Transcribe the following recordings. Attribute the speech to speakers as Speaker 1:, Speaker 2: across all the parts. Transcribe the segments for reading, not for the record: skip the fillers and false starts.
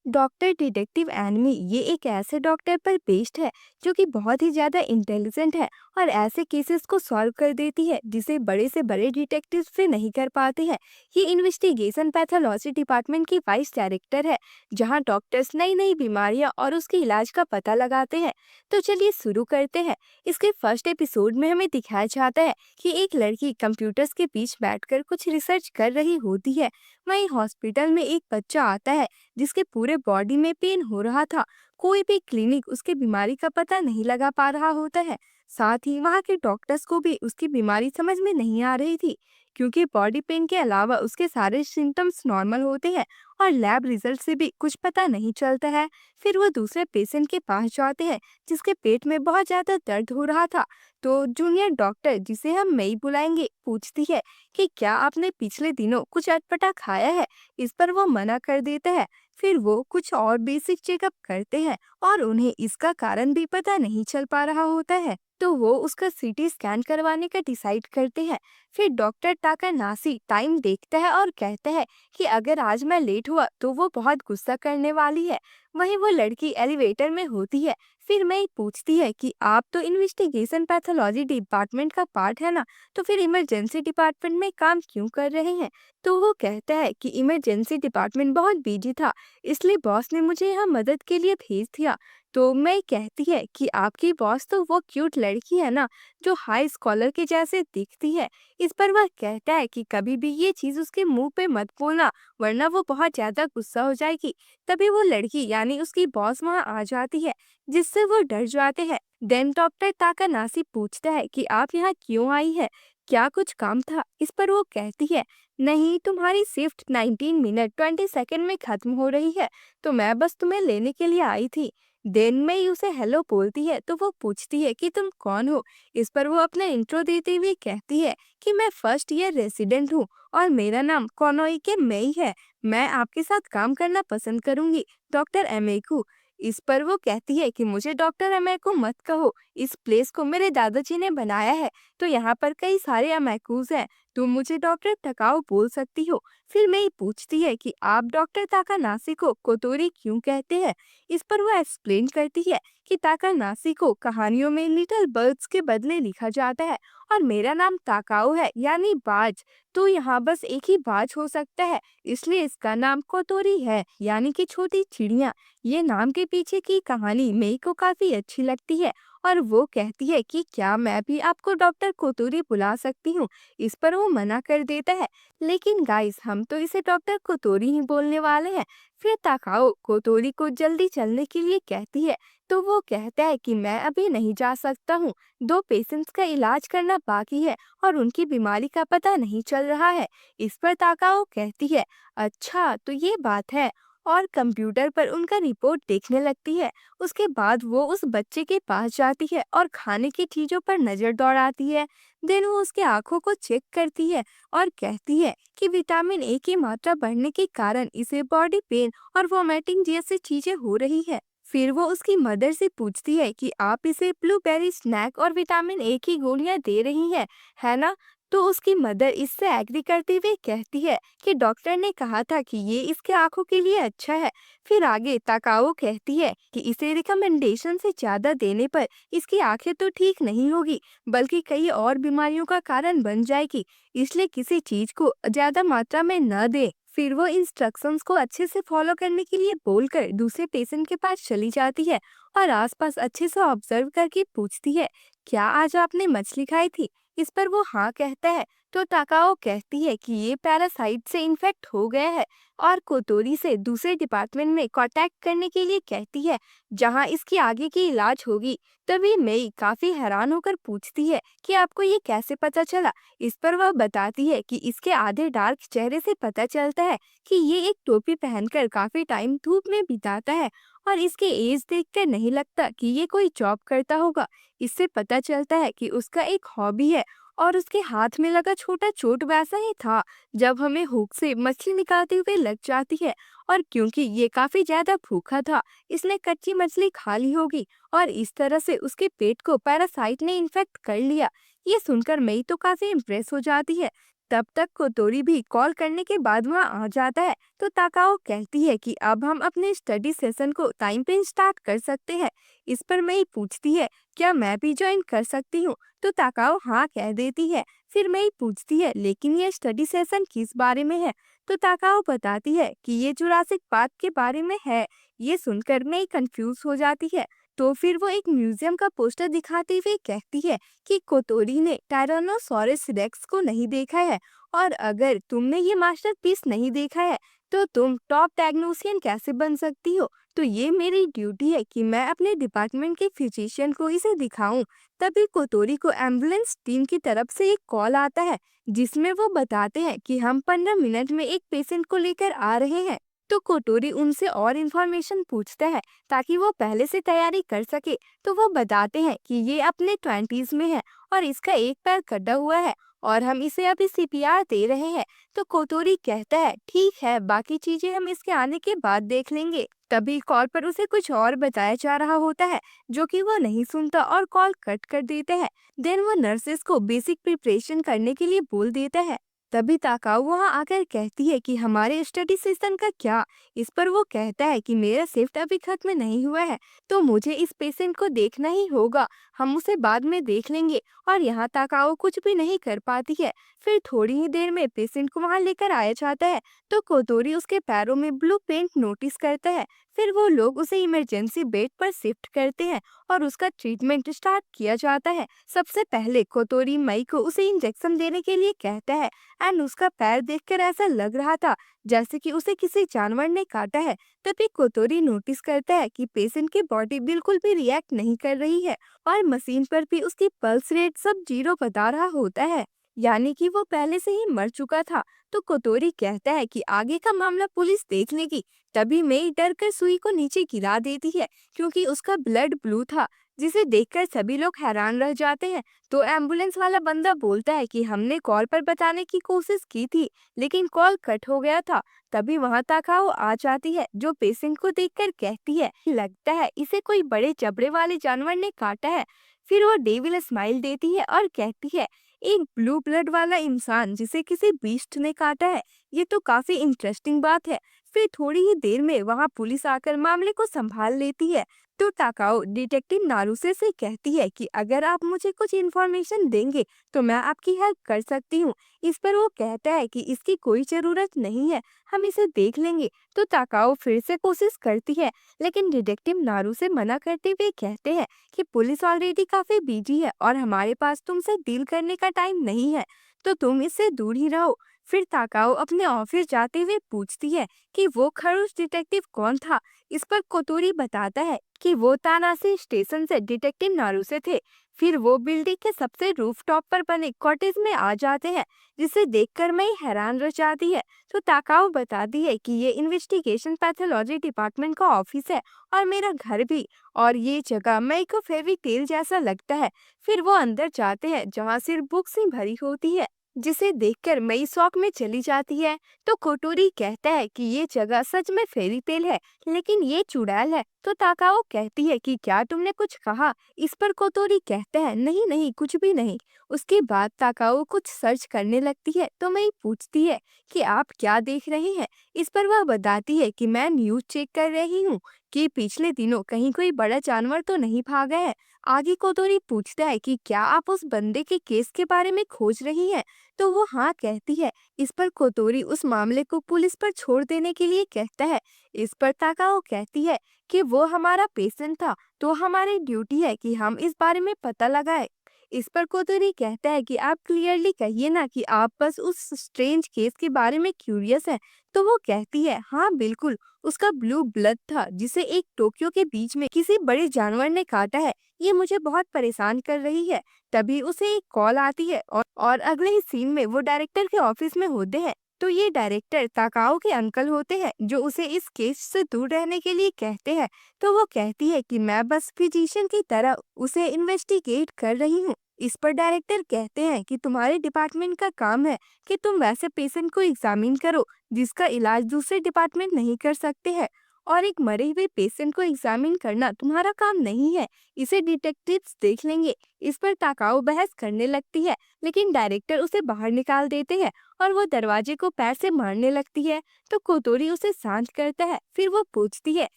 Speaker 1: Doctor detective enemy ये एक ऐसे डॉक्टर पर बेस्ड है जो कि बहुत ही ज्यादा इंटेलिजेंट है और ऐसे केसेस को सॉल्व कर देती है जिसे बड़े से बड़े डिटेक्टिव से नहीं कर पाते हैं। ये इन्वेस्टिगेशन पैथोलॉजी डिपार्टमेंट की वाइस डायरेक्टर है, जहां डॉक्टर्स नई नई बीमारियां और उसके इलाज का पता लगाते हैं। तो चलिए शुरू करते हैं। इसके फर्स्ट एपिसोड में हमें दिखाया जाता है कि एक लड़की कंप्यूटर्स के बीच बैठकर कुछ रिसर्च कर रही होती है। वहीं हॉस्पिटल में एक बच्चा आता है जिसके पूरे बॉडी में पेन हो रहा था। कोई भी क्लिनिक उसकी बीमारी का पता नहीं लगा पा रहा होता है। साथ ही वहाँ के डॉक्टर्स को भी उसकी बीमारी समझ में नहीं आ रही थी, क्योंकि बॉडी पेन के अलावा उसके सारे सिम्टम्स नॉर्मल होते हैं और लैब रिजल्ट से भी कुछ पता नहीं चलता है। फिर वो दूसरे पेशेंट के पास जाते हैं जिसके पेट में बहुत ज्यादा दर्द हो रहा था। तो जूनियर डॉक्टर, जिसे हम मई बुलाएंगे, पूछती है कि क्या आपने पिछले दिनों कुछ अटपटा खाया है। इस पर वो मना कर देता है। फिर वो कुछ और बेसिक चेकअप करते हैं और उन्हें इसका कारण भी पता नहीं चल पा रहा होता है। तो वो उसका सीटी स्कैन करवाने का डिसाइड करते हैं। फिर डॉक्टर टाकानासी टाइम देखता है और कहता है कि अगर आज मैं लेट हुआ तो वो बहुत गुस्सा करने वाली है। वहीं वो लड़की एलिवेटर में होती है। फिर मैं पूछती है कि आप तो इन्वेस्टिगेशन पैथोलॉजी डिपार्टमेंट का पार्ट है ना, तो फिर इमरजेंसी डिपार्टमेंट में काम क्यों कर रहे हैं। तो वो कहता है कि इमरजेंसी डिपार्टमेंट बहुत बिजी था, इसलिए बॉस ने मुझे यहाँ मदद के लिए भेज दिया। तो मैं कहती है कि आपकी बॉस तो वो क्यूट लड़की है ना, जो हाई स्कॉलर के जैसे दिखती है। इस पर वह कहता है कि कभी भी ये चीज उसके मुंह पे मत बोलना, वरना वो बहुत ज्यादा गुस्सा हो जाएगी। तभी वो लड़की यानी उसकी बॉस वहाँ आ जाती है, जिससे वो डर जाते हैं। देन डॉक्टर ताकानासी पूछता है कि आप यहाँ क्यों आई है, क्या कुछ काम था। इस पर वो कहती है, नहीं, तुम्हारी शिफ्ट 19 मिनट 20 सेकंड में खत्म हो रही है, तो मैं बस तुम्हें लेने के लिए आई थी। देन में उसे हेलो बोलती है तो वो पूछती है कि तुम कौन हो। इस पर वो अपना इंट्रो देते हुए कहती है कि मैं फर्स्ट ईयर रेसिडेंट हूँ और मेरा नाम कोनोई के मई है। मैं आपके साथ काम करना पसंद करूंगी, डॉक्टर एमेकू। इस पर वो कहती है कि मुझे डॉक्टर एमेकू मत कहो, इस प्लेस को मेरे दादाजी ने बनाया है, तो यहाँ पर कई सारे एमेकूज हैं। तुम मुझे डॉक्टर टकाओ बोल सकती हो। फिर मैं पूछती है कि आप डॉक्टर ताकानासी को कोतोरी क्यों कहते हैं। इस पर वो एक्सप्लेन करती है कि ताकानासी को कहानियों में लिटिल बर्ड्स के बदले लिखा जाता है और मेरा नाम ताकाओ है, यानी बाज। तो यहाँ बस एक ही बाज हो सकता है, इसलिए इसका नाम कोतोरी है, यानी कि छोटी चिड़िया। ये नाम के पीछे की कहानी मेई को काफी अच्छी लगती है और वो कहती है कि क्या मैं भी आपको डॉक्टर कोतोरी बुला सकती हूँ। इस पर वो मना कर देता है, लेकिन गाइस हम तो इसे डॉक्टर कोतोरी ही बोलने वाले हैं। फिर ताकाओ कोतोरी को जल्दी चलने के लिए कहती है, तो वो कहता है कि मैं अभी नहीं जा सकता हूँ, दो पेशेंट्स का इलाज करना बाकी है और उनकी बीमारी का पता नहीं चल रहा है। इस पर ताकाओ कहती है, अच्छा तो ये बात है, और कंप्यूटर पर उनका रिपोर्ट देखने लगती है। उसके बाद वो उस बच्चे के पास जाती है और खाने की चीजों पर नजर दौड़ाती है। देन वो उसके आंखों को चेक करती है और कहती है कि विटामिन ए की मात्रा बढ़ने के कारण इसे बॉडी पेन और वोमिटिंग जैसी चीजें हो रही है। फिर वो उसकी मदर से पूछती है कि आप इसे ब्लूबेरी स्नैक और विटामिन ए की गोलियां दे रही हैं, है ना। तो उसकी मदर इससे एग्री करते हुए कहती है कि डॉक्टर ने कहा था कि ये इसके आंखों के लिए अच्छा है। फिर आगे ताकाओ कहती है कि इसे रिकमेंडेशन से ज्यादा देने पर इसकी आंखें तो ठीक नहीं होगी, बल्कि कई और बीमारियों का कारण बन जाएगी, इसलिए किसी चीज को ज्यादा मात्रा में न दे। फिर वो इंस्ट्रक्शंस को अच्छे से फॉलो करने के लिए बोलकर दूसरे पेशेंट के पास चली जाती है और आसपास अच्छे से ऑब्जर्व करके पूछती है, क्या आज आपने मछली खाई थी। इस पर वो हाँ कहता है। तो ताकाओ कहती है कि ये पैरासाइट से इन्फेक्ट हो गया है और कोतोरी से दूसरे डिपार्टमेंट में कांटेक्ट करने के लिए कहती है, जहां इसकी आगे की इलाज होगी। तभी मई काफी हैरान होकर पूछती है कि आपको ये कैसे पता चला। इस पर वह बताती है कि इसके आधे डार्क चेहरे से पता चलता है कि ये एक टोपी पहनकर काफी टाइम धूप में बिताता है और इसके एज देखकर नहीं लगता कि ये कोई जॉब करता होगा। इससे पता चलता है कि उसका एक हॉबी है और उसके हाथ में लगा छोटा चोट वैसा ही था जब हमें हुक से मछली निकालते हुए लग जाती है। और क्योंकि ये काफी ज्यादा भूखा था, इसने कच्ची मछली खा ली होगी और इस तरह से उसके पेट को पैरासाइट ने इन्फेक्ट कर लिया। ये सुनकर मई तो काफी इम्प्रेस हो जाती है। तब तक कोतोरी भी कॉल करने के बाद वहाँ आ जाता है। तो ताकाओ कहती है कि अब हम अपने स्टडी सेशन को टाइम पे स्टार्ट कर सकते हैं। इस पर मई पूछती है, क्या मैं भी ज्वाइन कर सकती हूँ? तो ताकाओ हाँ कह देती है। फिर मई पूछती है, लेकिन ये स्टडी सेशन किस बारे में है? तो ताकाओ बताती है कि ये जुरासिक पार्क के बारे में है। ये सुनकर मई कंफ्यूज हो जाती है। तो फिर वो एक म्यूजियम का पोस्टर दिखाते हुए कहती है कि कोतोरी ने टायरानोसॉरस रेक्स को नहीं देखा है, और अगर तुमने ये मास्टरपीस नहीं देखा है तो तुम टॉप टेक्नीशियन कैसे बन सकती हो? तो ये मेरी ड्यूटी है कि मैं अपने डिपार्टमेंट के फिजिशियन को इसे दिखाऊं। तभी कोतोरी को एम्बुलेंस टीम की तरफ से एक कॉल आता है, जिसमें वो बताते हैं कि हम 15 मिनट में एक पेशेंट को लेकर आ रहे हैं। तो कोटोरी उनसे और इन्फॉर्मेशन पूछता है ताकि वो पहले से तैयारी कर सके। तो वो बताते हैं कि ये अपने 20s में है और इसका एक पैर कटा हुआ है और हम इसे अभी सीपीआर दे रहे हैं। तो कोटोरी कहता है, ठीक है, बाकी चीजें हम इसके आने के बाद देख लेंगे। तभी कॉल पर उसे कुछ और बताया जा रहा होता है, जो कि वो नहीं सुनता और कॉल कट कर देता है। देन वो नर्सेस को बेसिक प्रिपरेशन करने के लिए बोल देता है। तभी ताकाऊ वहां आकर कहती है कि हमारे स्टडी सेशन का क्या? इस पर वो कहता है कि मेरा शिफ्ट अभी खत्म नहीं हुआ है, तो मुझे इस पेशेंट को देखना ही होगा। हम उसे बाद में देख लेंगे। और यहाँ ताकाऊ कुछ भी नहीं कर पाती है। फिर थोड़ी ही देर में पेशेंट को वहां लेकर आया जाता है। तो कोतोरी उसके पैरों में ब्लू पेंट नोटिस करता है। फिर वो लोग उसे इमरजेंसी बेड पर शिफ्ट करते हैं और उसका ट्रीटमेंट स्टार्ट किया जाता है। सबसे पहले कोतोरी मई को उसे इंजेक्शन देने के लिए कहता है, एंड उसका पैर देखकर ऐसा लग रहा था जैसे कि उसे किसी जानवर ने काटा है। तभी कोतोरी नोटिस करता है कि पेशेंट की बॉडी बिल्कुल भी रिएक्ट नहीं कर रही है और मशीन पर भी उसकी पल्स रेट सब 0 बता रहा होता है, यानी कि वो पहले से ही मर चुका था। तो कोतोरी कहता है कि आगे का मामला पुलिस देख लेगी। तभी मेई डर कर सुई को नीचे गिरा देती है, क्योंकि उसका ब्लड ब्लू था, जिसे देखकर सभी लोग हैरान रह जाते हैं। तो एम्बुलेंस वाला बंदा बोलता है कि हमने कॉल पर बताने की कोशिश की थी, लेकिन कॉल कट हो गया था। तभी वहां ताकाओ आ जाती है, जो पेशेंट को देखकर कहती है, लगता है इसे कोई बड़े जबड़े वाले जानवर ने काटा है। फिर वो डेविल स्माइल देती है और कहती है, एक ब्लू ब्लड वाला इंसान जिसे किसी बीस्ट ने काटा है, ये तो काफी इंटरेस्टिंग बात है। फिर थोड़ी ही देर में वहां पुलिस आकर मामले को संभाल लेती है। तो ताकाओ डिटेक्टिव नारुसे से कहती है कि अगर आप मुझे कुछ इन्फॉर्मेशन देंगे तो मैं आपकी हेल्प कर सकती हूँ। इस पर वो कहता है कि इसकी कोई जरूरत नहीं है, हम इसे देख लेंगे। तो ताकाओ फिर से कोशिश करती है, लेकिन डिटेक्टिव नारुसे मना करते हुए कहते हैं कि पुलिस ऑलरेडी काफी बिजी है और हमारे पास तुमसे डील करने का टाइम नहीं है, तो तुम इससे दूर ही रहो। फिर ताकाओ अपने ऑफिस जाते हुए पूछती है कि वो खड़ूस डिटेक्टिव कौन था। इस पर कोतोरी बताता है कि वो तानासी स्टेशन से डिटेक्टिव नारुसे थे। फिर वो बिल्डिंग के सबसे रूफटॉप पर बने कॉटेज में आ जाते हैं, जिसे देखकर मैं हैरान रह जाती है। तो ताकाओ बताती है कि ये इन्वेस्टिगेशन पैथोलॉजी डिपार्टमेंट का ऑफिस है और मेरा घर भी, और ये जगह मई को फेरी टेल जैसा लगता है। फिर वो अंदर जाते हैं, जहाँ सिर्फ बुक्स ही भरी होती है, जिसे देखकर मई शौक में चली जाती है। तो कोटोरी कहता है कि ये जगह सच में फेरी टेल है, लेकिन ये चुड़ैल है। तो ताकाओ कहती है कि क्या तुमने कुछ कहा? इस पर कोतोरी कहता है, नहीं नहीं, कुछ भी नहीं। उसके बाद ताकाओ कुछ सर्च करने लगती है। तो मई पूछती है कि आप क्या देख रहे हैं? इस पर वह बताती है कि मैं न्यूज चेक कर रही हूँ कि पिछले दिनों कहीं कोई बड़ा जानवर तो नहीं भागा है। आगे कोतोरी पूछता है कि क्या आप उस बंदे के केस के बारे में खोज रही हैं? तो वो हाँ कहती है। इस पर कोतोरी उस मामले को पुलिस पर छोड़ देने के लिए कहता है। इस पर ताकाओ कहती है कि वो हमारा पेशेंट था, तो हमारी ड्यूटी है कि हम इस बारे में पता लगाए। इस पर कोतोरी कहता है कि आप क्लियरली कहिए ना कि आप बस उस स्ट्रेंज केस के बारे में क्यूरियस है। तो वो कहती है, हाँ बिल्कुल, उसका ब्लू ब्लड था जिसे एक टोक्यो के बीच में किसी बड़े जानवर ने काटा है। ये मुझे बहुत परेशान कर रही है। तभी उसे एक कॉल आती है और अगले ही सीन में वो डायरेक्टर के ऑफिस में होते हैं। तो ये डायरेक्टर ताकाओ के अंकल होते हैं, जो उसे इस केस से दूर रहने के लिए कहते हैं। तो वो कहती है कि मैं बस फिजिशियन की तरह उसे इन्वेस्टिगेट कर रही हूँ। इस पर डायरेक्टर कहते हैं कि तुम्हारे डिपार्टमेंट का काम है कि तुम वैसे पेशेंट को एग्जामिन करो जिसका इलाज दूसरे डिपार्टमेंट नहीं कर सकते हैं, और एक मरे हुए पेशेंट को एग्जामिन करना तुम्हारा काम नहीं है, इसे डिटेक्टिव्स देख लेंगे। इस पर ताकाओ बहस करने लगती है, लेकिन डायरेक्टर उसे बाहर निकाल देते हैं और वो दरवाजे को पैर से मारने लगती है। तो कोतोरी उसे शांत करता है। फिर वो पूछती है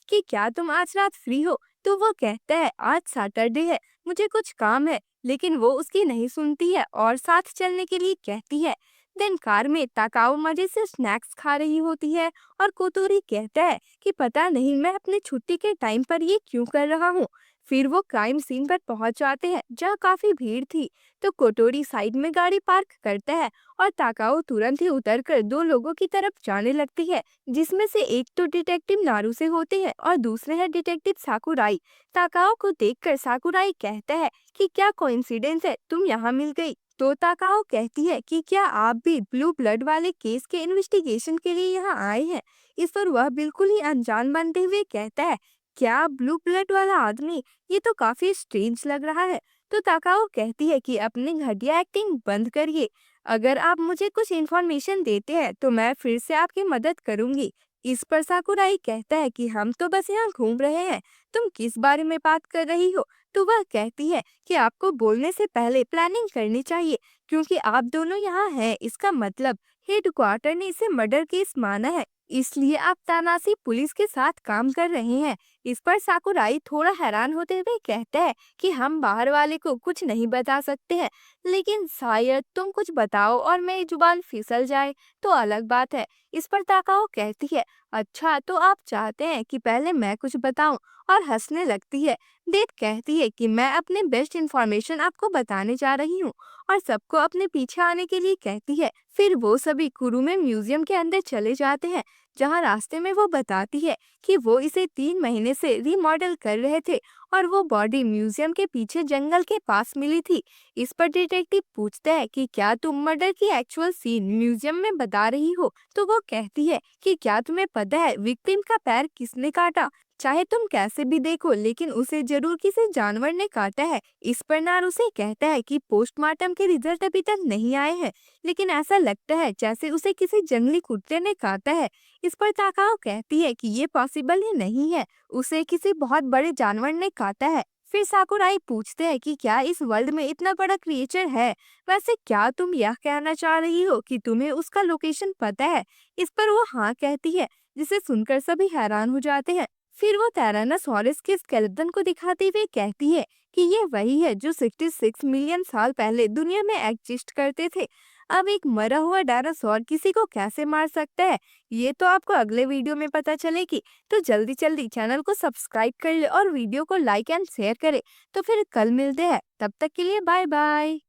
Speaker 1: कि क्या तुम आज रात फ्री हो? तो वो कहता है आज सैटरडे है, मुझे कुछ काम है। लेकिन वो उसकी नहीं सुनती है और साथ चलने के लिए कहती है। देन कार में ताकाओ मजे से स्नैक्स खा रही होती है और कोतोरी कहता है कि पता नहीं मैं अपने छुट्टी के टाइम पर ये क्यों कर रहा हूँ। फिर वो क्राइम सीन पर पहुंच जाते हैं जहाँ काफी भीड़ थी। तो कोटोरी साइड में गाड़ी पार्क करता है और ताकाओ तुरंत ही उतरकर दो लोगों की तरफ जाने लगती है, जिसमें से एक तो डिटेक्टिव नारुसे होते हैं और दूसरे है डिटेक्टिव साकुराई। ताकाओ को देखकर साकुराई कहता है कि क्या कोइंसिडेंस है, तुम यहाँ मिल गई। तो ताकाओ कहती है कि क्या आप भी ब्लू ब्लड वाले केस के इन्वेस्टिगेशन के लिए यहाँ आए हैं। इस पर वह बिल्कुल ही अनजान बनते हुए कहता है, क्या ब्लू ब्लड वाला आदमी, ये तो काफी स्ट्रेंज लग रहा है। तो ताकाओ कहती है कि अपनी घटिया एक्टिंग बंद करिए, अगर आप मुझे कुछ इन्फॉर्मेशन देते हैं तो मैं फिर से आपकी मदद करूंगी। इस पर साकुराई कहता है कि हम तो बस यहाँ घूम रहे हैं, तुम किस बारे में बात कर रही हो। तो वह कहती है कि आपको बोलने से पहले प्लानिंग करनी चाहिए, क्योंकि आप दोनों यहाँ हैं, इसका मतलब हेडक्वार्टर ने इसे मर्डर केस माना है, इसलिए आप तानाशी पुलिस के साथ काम कर रहे हैं। इस पर साकुराई थोड़ा हैरान होते हुए कहता है कि हम बाहर वाले को कुछ नहीं बता सकते हैं, लेकिन शायद तुम कुछ बताओ और मेरी जुबान फिसल जाए तो अलग बात है। इस पर ताकाओ कहती है, अच्छा तो आप चाहते हैं कि पहले मैं कुछ बताऊं, और हंसने लगती है। डेट कहती है कि मैं अपने बेस्ट इंफॉर्मेशन आपको बताने जा रही हूँ और सबको अपने पीछे आने के लिए कहती है। फिर वो सभी कुरुमे म्यूजियम के अंदर चले जाते हैं, जहाँ रास्ते में वो बताती है कि वो इसे 3 महीने से रीमॉडल कर रहे थे और वो बॉडी म्यूजियम के पीछे जंगल के पास मिली थी। इस पर डिटेक्टिव पूछता है कि क्या तुम मर्डर की एक्चुअल सीन म्यूजियम में बता रही हो। तो वो कहती है कि क्या तुम्हें पता है विक्टिम का पैर किसने काटा, चाहे तुम कैसे भी देखो लेकिन उसे जरूर किसी जानवर ने काटा है। इस पर नारुसे कहता है कि पोस्टमार्टम के रिजल्ट अभी तक नहीं आए हैं, लेकिन ऐसा लगता है जैसे उसे किसी जंगली कुत्ते ने काटा है। इस पर ताकाओ कहती है कि ये पॉसिबल ही नहीं है, उसे किसी बहुत बड़े जानवर ने काटा है। फिर साकुराई पूछते हैं कि क्या इस वर्ल्ड में इतना बड़ा क्रिएचर है। वैसे क्या तुम यह कहना चाह रही हो कि तुम्हें उसका लोकेशन पता है। इस पर वो हाँ कहती है, जिसे सुनकर सभी हैरान हो जाते हैं। फिर वो टायरानोसॉरस के स्केलेटन को दिखाते हुए कहती है कि ये वही है जो 66 मिलियन साल पहले दुनिया में एग्जिस्ट करते थे। अब एक मरा हुआ डायनासोर किसी को कैसे मार सकता है, ये तो आपको अगले वीडियो में पता चलेगी। तो जल्दी जल्दी चैनल को सब्सक्राइब कर ले और वीडियो को लाइक एंड शेयर करे। तो फिर कल मिलते हैं, तब तक के लिए बाय बाय।